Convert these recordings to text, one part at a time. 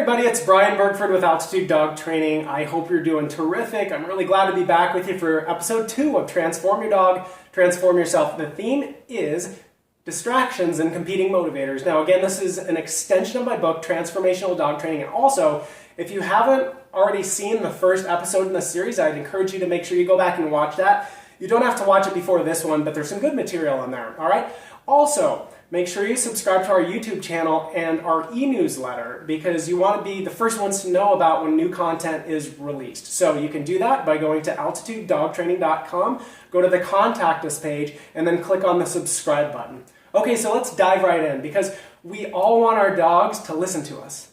everybody, it's Brian Burkford with Altitude Dog Training. I hope you're doing terrific. I'm really glad to be back with you for episode 2 of Transform Your Dog, Transform Yourself. The theme is distractions and competing motivators. Now again, this is an extension of my book, Transformational Dog Training. And also, if you haven't already seen the first episode in this series, I'd encourage you to make sure you go back and watch that. You don't have to watch it before this one, but there's some good material in there, all right? Also, make sure you subscribe to our YouTube channel and our e-newsletter because you want to be the first ones to know about when new content is released. So you can do that by going to altitudedogtraining.com, go to the Contact Us page, and then click on the subscribe button. Okay, so let's dive right in because we all want our dogs to listen to us.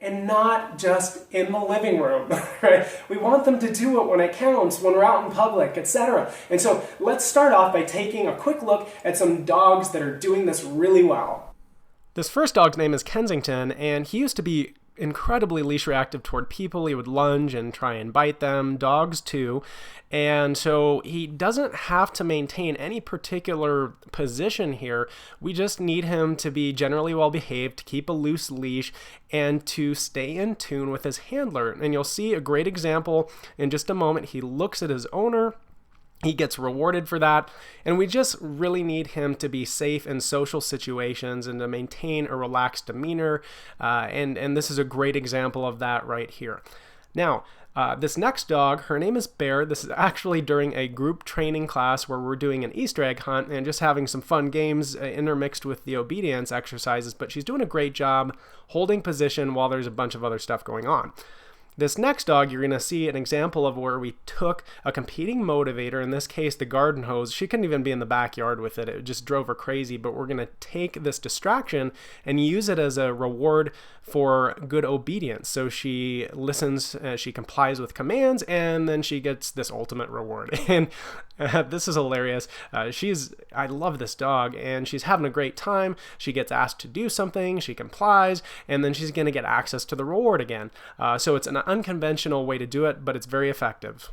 And not just in the living room, right? We want them to do it when it counts, when we're out in public, etc. And so let's start off by taking a quick look at some dogs that are doing this really well. This first dog's name is Kensington, and he used to be incredibly leash reactive toward people. He would lunge and try and bite them, dogs too. And so he doesn't have to maintain any particular position here. We just need him to be generally well behaved, to keep a loose leash, and to stay in tune with his handler. And you'll see a great example in just a moment. He looks at his owner. He gets rewarded for that, and we just really need him to be safe in social situations and to maintain a relaxed demeanor, and this is a great example of that right here. Now, this next dog, her name is Bear. This is actually during a group training class where we're doing an Easter egg hunt and just having some fun games intermixed with the obedience exercises, but she's doing a great job holding position while there's a bunch of other stuff going on. This next dog, you're going to see an example of where we took a competing motivator, in this case the garden hose. She couldn't even be in the backyard with it. It just drove her crazy, but we're going to take this distraction and use it as a reward for good obedience. So she listens, she complies with commands, and then she gets this ultimate reward. And this is hilarious. I love this dog, and she's having a great time. She gets asked to do something, she complies, and then she's going to get access to the reward again. So it's an unconventional way to do it, but it's very effective.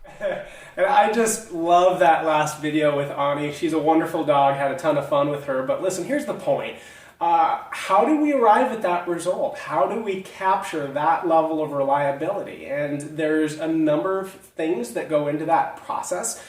And I just love that last video with Ani. She's a wonderful dog, had a ton of fun with her. But listen, here's the point. How do we arrive at that result? How do we capture that level of reliability? And there's a number of things that go into that process.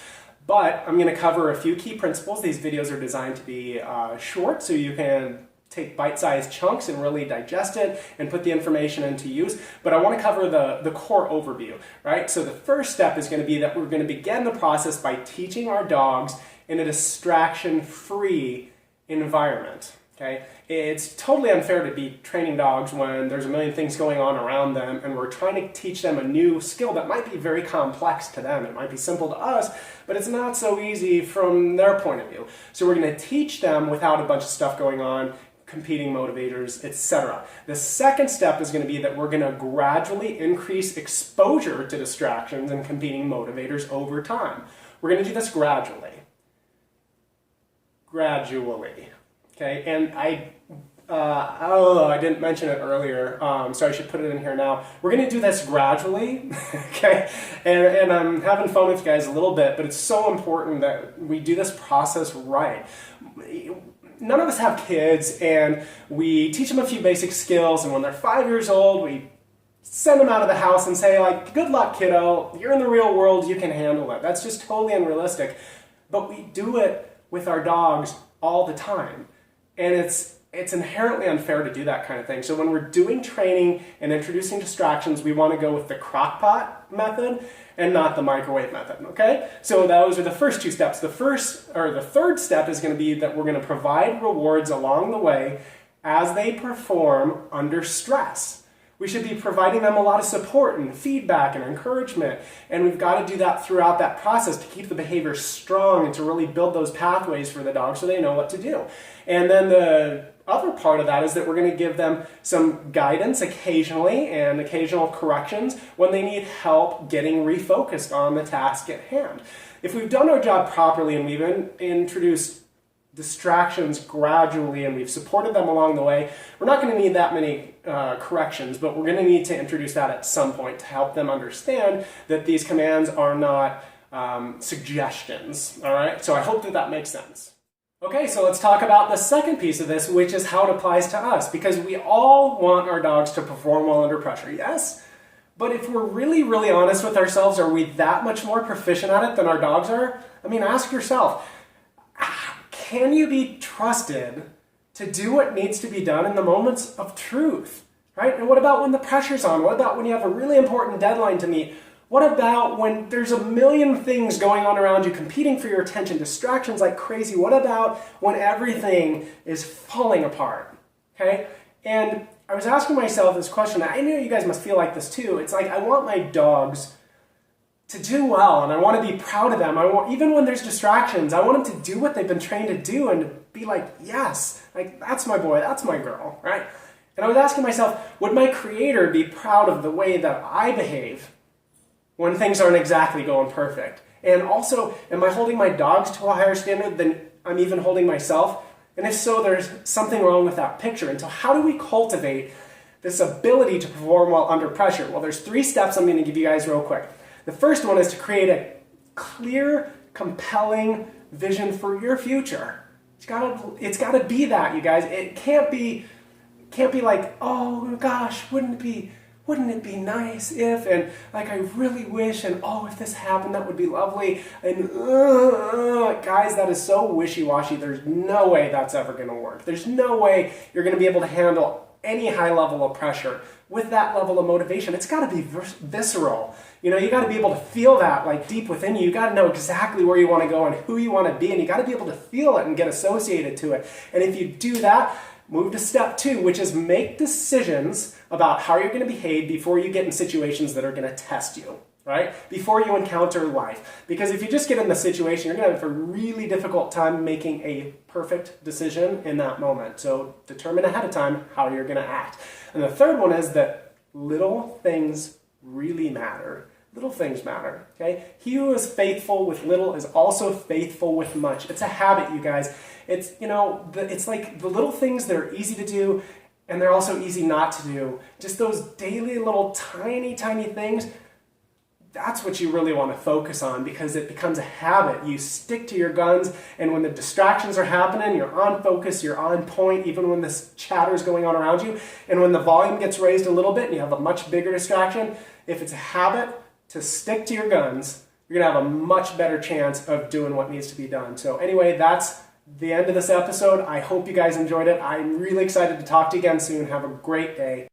But I'm going to cover a few key principles. These videos are designed to be short, so you can take bite-sized chunks and really digest it and put the information into use. But I want to cover the core overview, right? So the first step is going to be that we're going to begin the process by teaching our dogs in a distraction-free environment. Okay? It's totally unfair to be training dogs when there's a million things going on around them and we're trying to teach them a new skill that might be very complex to them. It might be simple to us, but it's not so easy from their point of view. So we're going to teach them without a bunch of stuff going on, competing motivators, etc. The second step is going to be that we're going to gradually increase exposure to distractions and competing motivators over time. We're going to do this gradually. Okay, and I didn't mention it earlier, so I should put it in here now. We're going to do this gradually, okay? And I'm having fun with you guys a little bit, but it's so important that we do this process right. None of us have kids, and we teach them a few basic skills, and when they're 5 years old, we send them out of the house and say, like, good luck, kiddo. You're in the real world. You can handle it. That's just totally unrealistic. But we do it with our dogs all the time. And it's inherently unfair to do that kind of thing. So when we're doing training and introducing distractions, we want to go with the crock-pot method and not the microwave method, okay? So those are the first two steps. The third step is going to be that we're going to provide rewards along the way as they perform under stress. We should be providing them a lot of support and feedback and encouragement, and we've got to do that throughout that process to keep the behavior strong and to really build those pathways for the dog so they know what to do. And then the other part of that is that we're going to give them some guidance occasionally and occasional corrections when they need help getting refocused on the task at hand. If we've done our job properly and we've introduced distractions gradually and we've supported them along the way, we're not going to need that many corrections, but we're going to need to introduce that at some point to help them understand that these commands are not suggestions. All right, so I hope that makes sense. Okay, so let's talk about the second piece of this, which is how it applies to us, because we all want our dogs to perform well under pressure, yes? But if we're really, really honest with ourselves, are we that much more proficient at it than our dogs are? I mean, ask yourself, can you be trusted to do what needs to be done in the moments of truth, right? And what about when the pressure's on? What about when you have a really important deadline to meet? What about when there's a million things going on around you competing for your attention, distractions like crazy? What about when everything is falling apart, okay? And I was asking myself this question. I know you guys must feel like this too. It's like I want my dogs to do well, and I want to be proud of them. Even when there's distractions, I want them to do what they've been trained to do and to be like, yes, like that's my boy, that's my girl, right? And I was asking myself, would my creator be proud of the way that I behave when things aren't exactly going perfect? And also, am I holding my dogs to a higher standard than I'm even holding myself? And if so, there's something wrong with that picture. And so how do we cultivate this ability to perform well under pressure? Well, there's 3 steps I'm going to give you guys real quick. The first one is to create a clear, compelling vision for your future. It's got to be that, you guys. It can't be like, oh gosh, wouldn't it be nice if, and like I really wish, and oh, if this happened, that would be lovely. And guys, that is so wishy-washy. There's no way that's ever going to work. There's no way you're going to be able to handle any high level of pressure with that level of motivation. It's got to be visceral. You got to be able to feel that like deep within you. You got to know exactly where you want to go and who you want to be, and you got to be able to feel it and get associated to it. And if you do that, move to step 2, which is make decisions about how you're going to behave before you get in situations that are going to test you, right? Before you encounter life. Because if you just get in the situation, you're going to have a really difficult time making a perfect decision in that moment. So determine ahead of time how you're going to act. And the third one is that little things really matter. Little things matter, okay? He who is faithful with little is also faithful with much. It's a habit, you guys. It's, it's like the little things that are easy to do, and they're also easy not to do. Just those daily little tiny, tiny things, that's what you really want to focus on, because it becomes a habit. You stick to your guns, and when the distractions are happening, you're on focus, you're on point, even when this chatter is going on around you. And when the volume gets raised a little bit and you have a much bigger distraction, if it's a habit to stick to your guns, you're going to have a much better chance of doing what needs to be done. So anyway, that's the end of this episode. I hope you guys enjoyed it. I'm really excited to talk to you again soon. Have a great day.